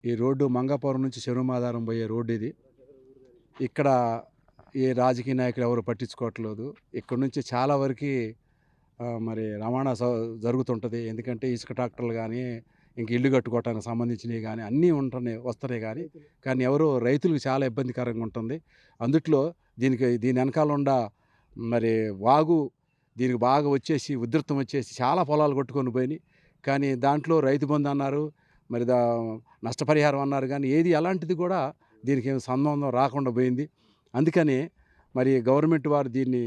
ఈ రోడ్డు మంగాపురం నుంచి చెరుమాధారం పోయే రోడ్డు ఇది. ఇక్కడ ఏ రాజకీయ నాయకులు ఎవరు పట్టించుకోవట్లేదు. ఇక్కడ నుంచి చాలా వరకి మరి రవాణా జరుగుతుంటుంది. ఎందుకంటే ఇసుక ట్రాక్టర్లు కానీ, ఇంక ఇల్లు కట్టుకోవటానికి సంబంధించినవి కానీ అన్నీ వస్తున్నాయి కానీ ఎవరు రైతులకు చాలా ఇబ్బందికరంగా ఉంటుంది. అందుట్లో దీని వెనకాల ఉండ మరి వాగు దీనికి బాగా వచ్చేసి ఉధృతం వచ్చేసి చాలా పొలాలు కొట్టుకొని పోయినాయి. కానీ దాంట్లో రైతు బంధు అన్నారు, మరి నష్టపరిహారం అన్నారు, కానీ ఏది ఎలాంటిది కూడా దీనికి ఏమి సంబంధం రాకుండా పోయింది. అందుకని మరి గవర్నమెంట్ వారు దీన్ని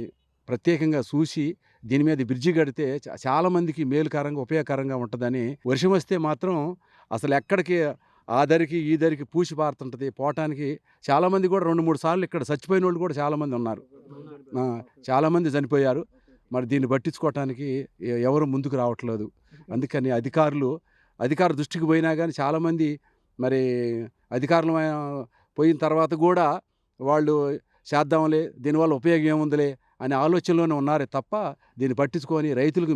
ప్రత్యేకంగా చూసి దీని మీద బ్రిడ్జి కడితే చాలామందికి మేలుకరంగా ఉపయోగకరంగా ఉంటుందని. వర్షం వస్తే మాత్రం అసలు ఎక్కడికి ఆ దరికి ఈ దరికి పూసి పారుతుంటుంది. పోవటానికి చాలామంది కూడా 2-3 సార్లు ఇక్కడ చచ్చిపోయిన వాళ్ళు కూడా చాలామంది ఉన్నారు. చాలామంది చనిపోయారు. మరి దీన్ని పట్టించుకోవటానికి ఎవరు ముందుకు రావట్లేదు. అందుకని అధికార దృష్టికి పోయినా కానీ చాలామంది మరి అధికారులు పోయిన తర్వాత కూడా వాళ్ళు చేద్దాంలే, దీనివల్ల ఉపయోగం ఏముందిలే అనే ఆలోచనలోనే ఉన్నారే తప్ప దీన్ని పట్టించుకొని రైతులకు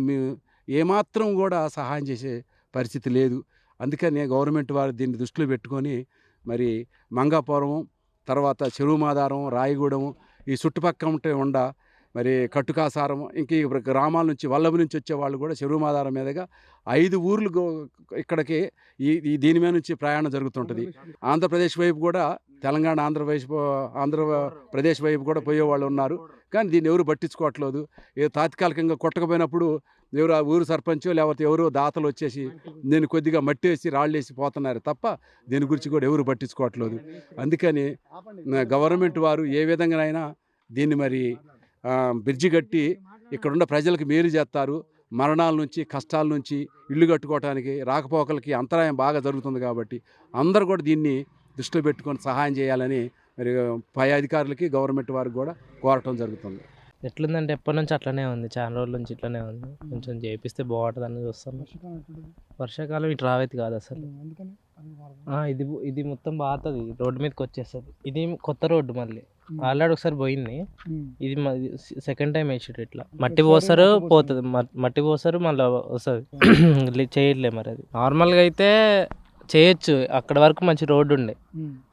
ఏమాత్రం కూడా సహాయం చేసే పరిస్థితి లేదు. అందుకని గవర్నమెంట్ వారు దీన్ని దృష్టిలో పెట్టుకొని మరి మంగాపురం, తర్వాత చెరుమాధారం, రాయగూడెం ఈ చుట్టుపక్కల ఉండ మరి కట్టుకాసారం, ఇంక ఈ గ్రామాల నుంచి వల్లభ నుంచి వచ్చేవాళ్ళు కూడా చెరుమాధారం మీదుగా 5 ఊర్లు ఇక్కడికి దీని మీద నుంచి ప్రయాణం జరుగుతుంటుంది. ఆంధ్రప్రదేశ్ వైపు కూడా, తెలంగాణ ఆంధ్రప్రదేశ్ వైపు కూడా పోయేవాళ్ళు ఉన్నారు. కానీ దీన్ని ఎవరు పట్టించుకోవట్లేదు. తాత్కాలికంగా కొట్టకపోయినప్పుడు ఎవరు ఆ ఊరు సర్పంచో లేకపోతే ఎవరో దాతలు వచ్చేసి దీన్ని కొద్దిగా మట్టి వేసి రాళ్ళు వేసి పోతున్నారు తప్ప దీని గురించి కూడా ఎవరు పట్టించుకోవట్లేదు. అందుకని గవర్నమెంట్ వారు ఏ విధంగానైనా దీన్ని మరి బ్రిడ్జి కట్టి ఇక్కడున్న ప్రజలకు మేలు చేస్తారు. మరణాల నుంచి, కష్టాల నుంచి, ఇల్లు కట్టుకోవడానికి, రాకపోకలకి అంతరాయం బాగా జరుగుతుంది. కాబట్టి అందరూ కూడా దీన్ని దృష్టిలో పెట్టుకొని సహాయం చేయాలని మరి పై అధికారులకి, గవర్నమెంట్ వారికి కూడా కోరటం జరుగుతుంది. ఎట్లుందంటే ఎప్పటి నుంచి అట్లనే ఉంది, చాలా రోజుల నుంచి ఇట్లనే ఉంది. కొంచెం చేపిస్తే బాగుంటుందని చూస్తాను. వర్షాకాలం ఇటు రావేది కాదు అసలు. ఇది మొత్తం బాగుతుంది, రోడ్డు మీదకి వచ్చేస్తుంది. ఇది కొత్త రోడ్డు, మళ్ళీ ఆల్రెడీ ఒకసారి పోయింది. ఇది సెకండ్ టైం వేసాడు. ఇట్లా మట్టి పోస్తారు, పోతుంది, మట్టి పోస్తారు, మళ్ళీ వస్తుంది. చేయట్లే మరి. అది నార్మల్గా అయితే చేయొచ్చు, అక్కడ వరకు మంచి రోడ్డు ఉండే.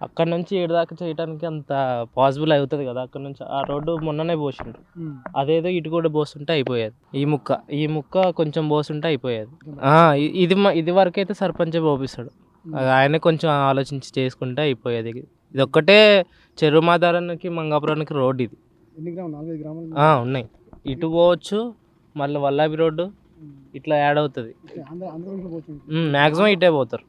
అక్కడ నుంచి ఏడు దాకా చేయడానికి అంత పాసిబుల్ అవుతుంది కదా. అక్కడ నుంచి ఆ రోడ్డు మొన్ననే పోసిండ్రు. అదేదో ఇటు కూడా పోస్తుంటే అయిపోయేది. ఈ ముక్క కొంచెం పోస్తుంటే అయిపోయేది. ఇది వరకు అయితే సర్పంచే పోపిస్తాడు. ఆయనే కొంచెం ఆలోచించి చేసుకుంటే అయిపోయేది. ఇది ఒక్కటే చెరుమాధారానికి, మంగాపురానికి రోడ్డు ఇది. ఉన్నాయి, ఇటు పోవచ్చు, మళ్ళీ వల్లాభి రోడ్డు ఇట్లా యాడ్ అవుతుంది. మ్యాక్సిమం ఇటే పోతారు.